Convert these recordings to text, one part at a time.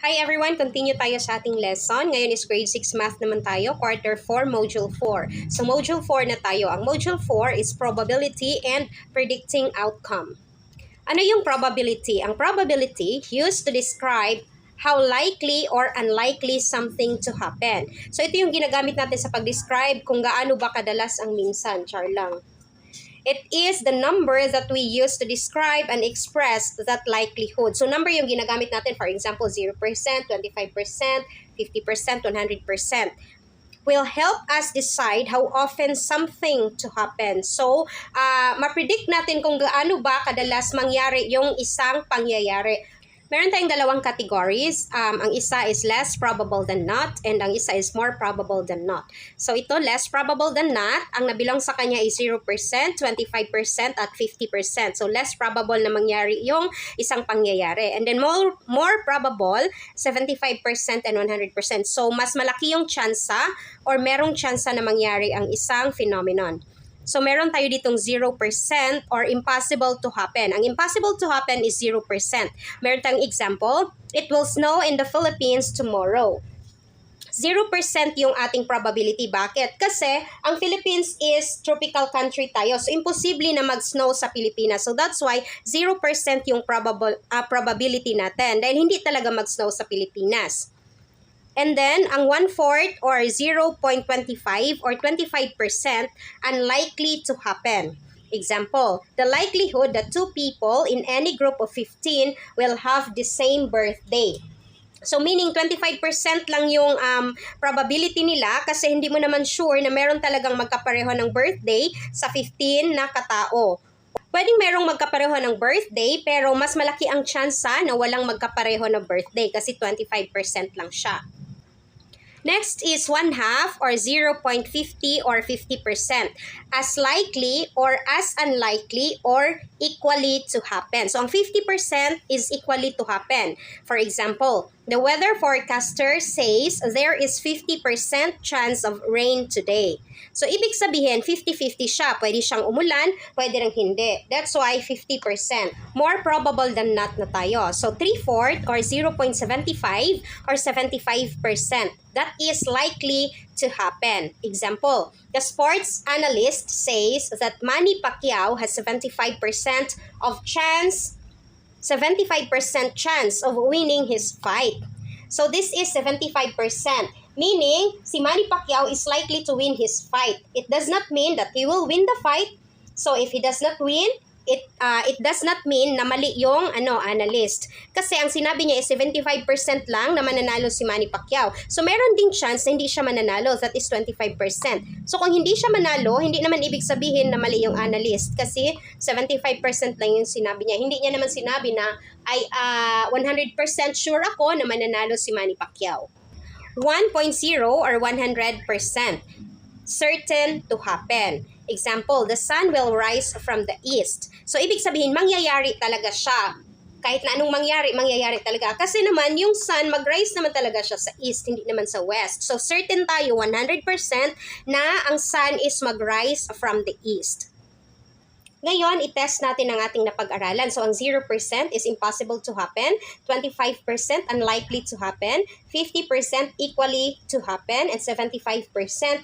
Hi everyone! Continue tayo sa ating lesson. Ngayon is grade 6 math naman tayo, quarter 4, module 4. So module 4 na tayo. Ang module 4 is probability and predicting outcome. Ano yung probability? Ang probability used to describe how likely or unlikely something to happen. So ito yung ginagamit natin sa pag-describe kung gaano ba kadalas ang minsan. Char lang. It is the number that we use to describe and express that likelihood. So number yung ginagamit natin, for example, 0%, 25%, 50%, 100%. Will help us decide how often something to happen. So, ma-predict natin kung gaano ba kadalas mangyari yung isang pangyayari. Meron tayong dalawang categories. Ang isa is less probable than not and ang isa is more probable than not. So ito, less probable than not, ang nabilang sa kanya is 0%, 25% at 50%. So less probable na mangyari yung isang pangyayari. And then more probable, 75% and 100%. So mas malaki yung tsansa or merong tsansa na mangyari ang isang phenomenon. So, meron tayo ditong 0% or impossible to happen. Ang impossible to happen is 0%. Meron tayong example, it will snow in the Philippines tomorrow. 0% yung ating probability. Bakit? Kasi ang Philippines is tropical country tayo. So, imposible na mag-snow sa Pilipinas. So, that's why 0% yung probability natin. Dahil hindi talaga mag-snow sa Pilipinas. And then, ang 1/4 or 0.25 or 25% unlikely to happen. Example, the likelihood that two people in any group of 15 will have the same birthday. So, meaning 25% lang yung probability nila kasi hindi mo naman sure na meron talagang magkapareho ng birthday sa 15 na katao. Pwedeng merong magkapareho ng birthday pero mas malaki ang tsansa na walang magkapareho na birthday kasi 25% lang siya. Next is 1/2 or 0.50 or 50%. As likely or as unlikely or equally to happen. So, ang 50% is equally to happen. For example, the weather forecaster says there is 50% chance of rain today. So, ibig sabihin, 50-50 siya. Pwede siyang umulan, pwede rin hindi. That's why 50%. More probable than not na tayo. So, 3/4 or 0.75 or 75%. That is likely to happen. Example, the sports analyst says that Manny Pacquiao has 75% chance of winning his fight. So this is 75%, meaning si Manny Pacquiao is likely to win his fight. It does not mean that he will win the fight. So if he does not win, it does not mean na mali yung analyst. Kasi ang sinabi niya is 75% lang na mananalo si Manny Pacquiao. So meron ding chance na hindi siya mananalo, that is 25%. So kung hindi siya manalo, hindi naman ibig sabihin na mali yung analyst kasi 75% lang yung sinabi niya. Hindi niya naman sinabi na ay 100% sure ako na mananalo si Manny Pacquiao. 1.0 or 100%. Certain to happen. Example, the sun will rise from the east. So, ibig sabihin, mangyayari talaga siya. Kahit na anong mangyayari talaga. Kasi naman, yung sun, mag-rise naman talaga siya sa east, hindi naman sa west. So, certain tayo 100% na ang sun is mag-rise from the east. Ngayon, i-test natin ang ating napag-aralan. So, ang 0% is impossible to happen, 25% unlikely to happen, 50% equally to happen, and 75%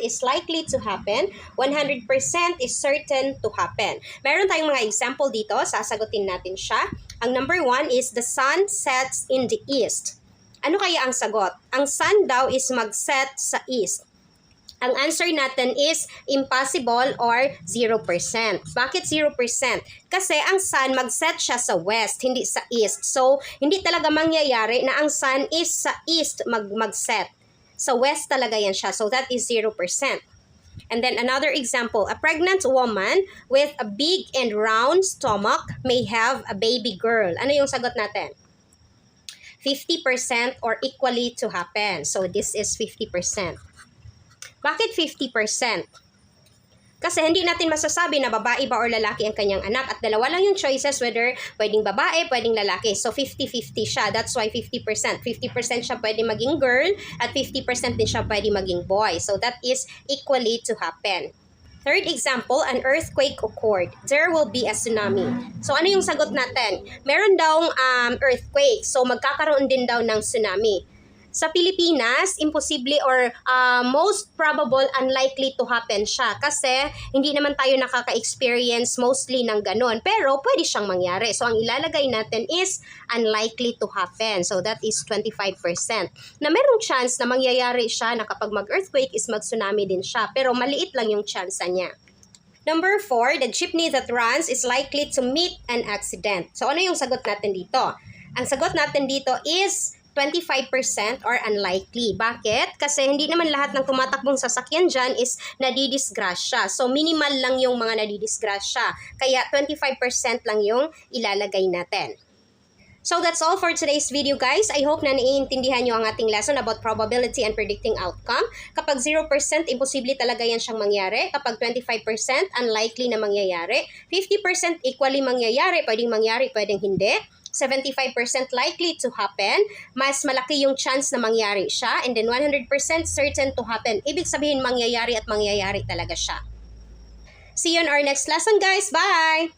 is likely to happen, 100% is certain to happen. Meron tayong mga example dito, sasagutin natin siya. Ang number 1 is the sun sets in the east. Ano kaya ang sagot? Ang sun daw is mag-set sa east. Ang answer natin is impossible or 0%. Bakit 0%? Kasi ang sun mag-set siya sa west, hindi sa east. So, hindi talaga mangyayari na ang sun is sa east mag-set. Sa west talaga yan siya. So, that is 0%. And then another example, a pregnant woman with a big and round stomach may have a baby girl. Ano yung sagot natin? 50% or equally to happen. So, this is 50%. Bakit 50%? Kasi hindi natin masasabi na babae ba or lalaki ang kanyang anak at dalawa lang yung choices whether pwedeng babae, pwedeng lalaki. So 50-50 siya. That's why 50%. 50% siya pwede maging girl at 50% din siya pwede maging boy. So that is equally to happen. Third example, an earthquake occurred. There will be a tsunami. So ano yung sagot natin? Meron daw earthquake. So magkakaroon din daw ng tsunami. Sa Pilipinas, imposible or most probable unlikely to happen siya kasi hindi naman tayo nakaka-experience mostly ng ganun. Pero pwede siyang mangyari. So ang ilalagay natin is unlikely to happen. So that is 25%. Na merong chance na mangyayari siya na kapag mag-earthquake is mag-tsunami din siya. Pero maliit lang yung chance niya. Number 4, the jeepney that runs is likely to meet an accident. So ano yung sagot natin dito? Ang sagot natin dito is 25% or unlikely. Bakit? Kasi hindi naman lahat ng tumatakbong sasakyan dyan is nadidisgrasya. So minimal lang yung mga nadidisgrasya. Kaya 25% lang yung ilalagay natin. So that's all for today's video, guys. I hope na naiintindihan nyo ang ating lesson about probability and predicting outcome. Kapag 0%, imposible talaga yan siyang mangyari. Kapag 25%, unlikely na mangyayari. 50% equally mangyayari. Pwedeng mangyari, pwedeng hindi. 75% likely to happen. Mas malaki yung chance na mangyari siya. And then 100% certain to happen. Ibig sabihin, mangyayari at mangyayari talaga siya. See you on our next lesson, guys. Bye!